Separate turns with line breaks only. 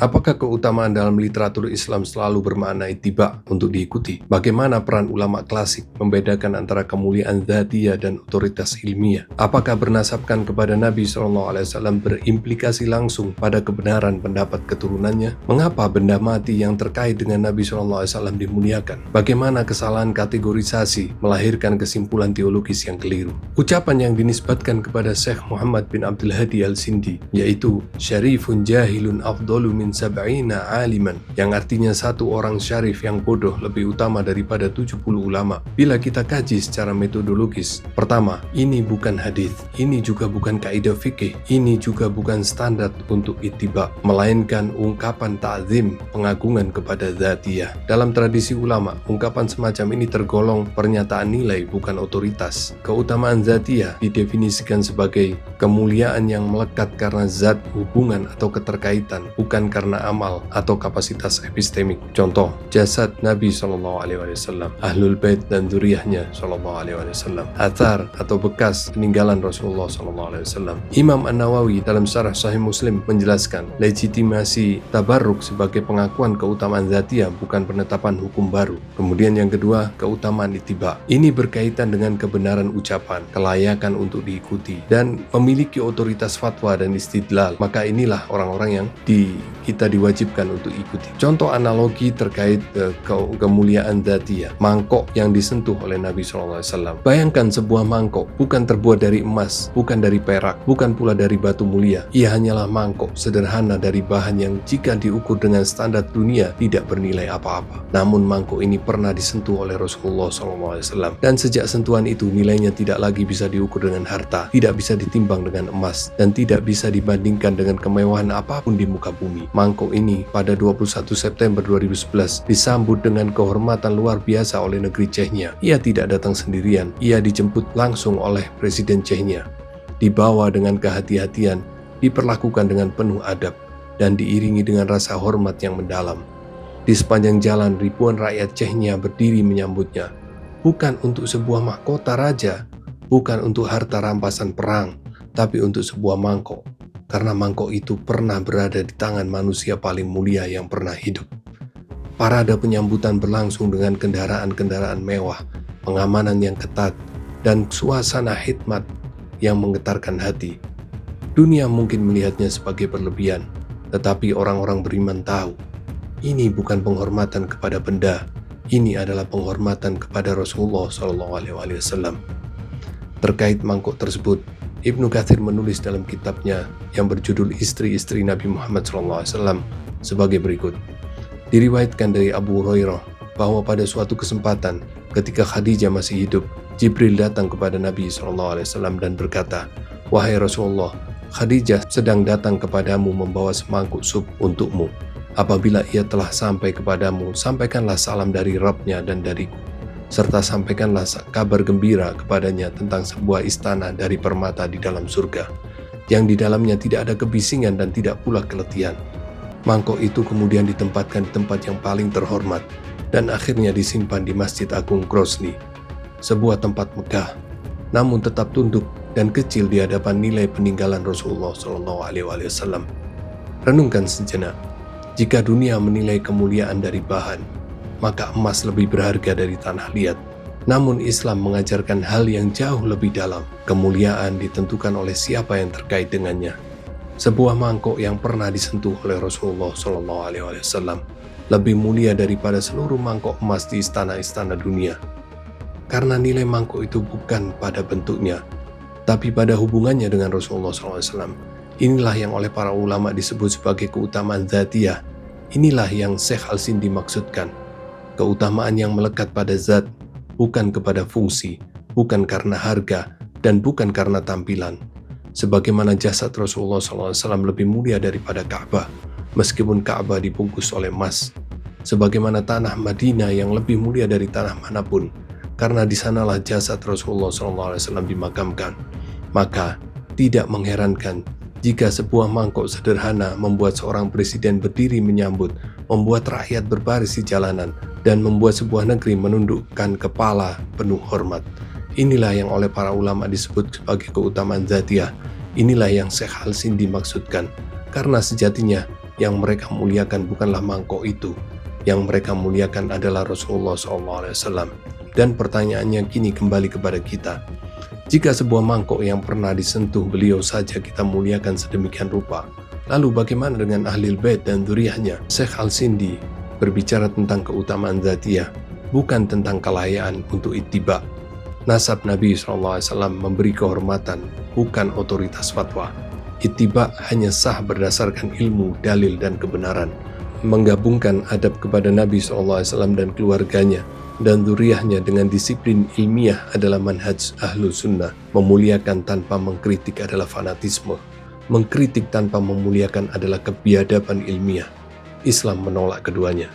Apakah keutamaan dalam literatur Islam selalu bermakna ittiba untuk diikuti? Bagaimana peran ulama klasik membedakan antara kemuliaan dzatiyah dan otoritas ilmiah? Apakah bernasabkan kepada Nabi SAW berimplikasi langsung pada kebenaran pendapat keturunannya? Mengapa benda mati yang terkait dengan Nabi SAW dimuliakan? Bagaimana kesalahan kategorisasi melahirkan kesimpulan teologis yang keliru? Ucapan yang dinisbatkan kepada Syekh Muhammad bin Abdul Hadi Al-Sindi, yaitu syarifun jahilun afdalu min sab'ina aliman, yang artinya satu orang syarif yang bodoh lebih utama daripada 70 ulama. Bila kita kaji secara metodologis, pertama, ini bukan hadis, ini juga bukan kaidah fikih, ini juga bukan standar untuk ittiba, melainkan ungkapan ta'zim, pengagungan kepada dzatiyah. Dalam tradisi ulama, ungkapan semacam ini tergolong pernyataan nilai, bukan otoritas. Keutamaan dzatiyah didefinisikan sebagai kemuliaan yang melekat karena zat, hubungan atau keterkaitan, bukan karena amal atau kapasitas epistemik. Contoh, jasad Nabi SAW, Ahlul Bait dan dzurriyyahnya SAW, athar atau bekas peninggalan Rasulullah SAW. Imam An-Nawawi dalam Syarah Sahih Muslim menjelaskan, legitimasi tabarruk sebagai pengakuan keutamaan dzatiyah, bukan penetapan hukum baru. Kemudian yang kedua, keutamaan ittiba. Ini berkaitan dengan kebenaran ucapan, kelayakan untuk diikuti, dan memiliki otoritas fatwa dan istidlal. Maka inilah orang-orang yang kita diwajibkan untuk ikuti. Contoh analogi terkait kemuliaan dzatiyah, mangkok yang disentuh oleh Nabi SAW. Bayangkan sebuah mangkok bukan terbuat dari emas, bukan dari perak, bukan pula dari batu mulia. Ia hanyalah mangkok sederhana dari bahan yang jika diukur dengan standar dunia tidak bernilai apa-apa. Namun mangkok ini pernah disentuh oleh Rasulullah SAW, dan sejak sentuhan itu nilainya tidak lagi bisa diukur dengan harta, tidak bisa ditimbang dengan emas, dan tidak bisa dibandingkan dengan kemewahan apapun di muka bumi. Mangkok ini pada 21 September 2011 disambut dengan kehormatan luar biasa oleh negeri Chechnya. Ia tidak datang sendirian, ia dijemput langsung oleh Presiden Chechnya. Dibawa dengan kehati-hatian, diperlakukan dengan penuh adab, dan diiringi dengan rasa hormat yang mendalam. Di sepanjang jalan ribuan rakyat Chechnya berdiri menyambutnya, bukan untuk sebuah mahkota raja, bukan untuk harta rampasan perang, tapi untuk sebuah mangkok. Karena mangkok itu pernah berada di tangan manusia paling mulia yang pernah hidup. Parade penyambutan berlangsung dengan kendaraan-kendaraan mewah, pengamanan yang ketat, dan suasana khidmat yang menggetarkan hati. Dunia mungkin melihatnya sebagai berlebihan, tetapi orang-orang beriman tahu, ini bukan penghormatan kepada benda, ini adalah penghormatan kepada Rasulullah SAW. Terkait mangkok tersebut, Ibnu Katsir menulis dalam kitabnya yang berjudul Istri-istri Nabi Muhammad SAW sebagai berikut. Diriwayatkan dari Abu Hurairah bahwa pada suatu kesempatan ketika Khadijah masih hidup, Jibril datang kepada Nabi SAW dan berkata, "Wahai Rasulullah, Khadijah sedang datang kepadamu membawa semangkuk sup untukmu. Apabila ia telah sampai kepadamu, sampaikanlah salam dari Rabb-nya dan dariku, serta sampaikanlah kabar gembira kepadanya tentang sebuah istana dari permata di dalam surga, yang di dalamnya tidak ada kebisingan dan tidak pula keletihan." Mangkok itu kemudian ditempatkan di tempat yang paling terhormat, dan akhirnya disimpan di Masjid Agung Grozny, sebuah tempat megah, namun tetap tunduk dan kecil di hadapan nilai peninggalan Rasulullah SAW. Renungkan sejenak, jika dunia menilai kemuliaan dari bahan, maka emas lebih berharga dari tanah liat. Namun Islam mengajarkan hal yang jauh lebih dalam. Kemuliaan ditentukan oleh siapa yang terkait dengannya. Sebuah mangkok yang pernah disentuh oleh Rasulullah SAW lebih mulia daripada seluruh mangkok emas di istana-istana dunia. Karena nilai mangkok itu bukan pada bentuknya, tapi pada hubungannya dengan Rasulullah SAW. Inilah yang oleh para ulama disebut sebagai keutamaan dzatiyah. Inilah yang Syekh Al-Sindi maksudkan. Keutamaan yang melekat pada zat, bukan kepada fungsi, bukan karena harga, dan bukan karena tampilan. Sebagaimana jasad Rasulullah SAW lebih mulia daripada Ka'bah, meskipun Ka'bah dibungkus oleh emas. Sebagaimana tanah Madinah yang lebih mulia dari tanah manapun, karena di sanalah jasad Rasulullah SAW dimakamkan. Maka tidak mengherankan jika sebuah mangkok sederhana membuat seorang presiden berdiri menyambut, membuat rakyat berbaris di jalanan, dan membuat sebuah negeri menundukkan kepala penuh hormat. Inilah yang oleh para ulama disebut sebagai keutamaan dzatiyah. Inilah yang Syekh Al-Sindi maksudkan, karena sejatinya Yang mereka muliakan bukanlah mangkok itu. Yang mereka muliakan adalah Rasulullah SAW. Dan pertanyaannya kini kembali kepada kita. Jika sebuah mangkok yang pernah disentuh beliau saja kita muliakan sedemikian rupa, lalu bagaimana dengan Ahlul Bait dan dzurriyyahnya? Syekh Al-Sindi berbicara tentang keutamaan dzatiyah, bukan tentang kelayaan untuk ittiba. Nasab Nabi SAW memberi kehormatan, bukan otoritas fatwa. Ittiba hanya sah berdasarkan ilmu, dalil, dan kebenaran. Menggabungkan adab kepada Nabi SAW dan keluarganya dan dzurriyyahnya dengan disiplin ilmiah adalah manhaj ahlu sunnah. Memuliakan tanpa mengkritik adalah fanatisme. Mengkritik tanpa memuliakan adalah kebiadaban ilmiah. Islam menolak keduanya.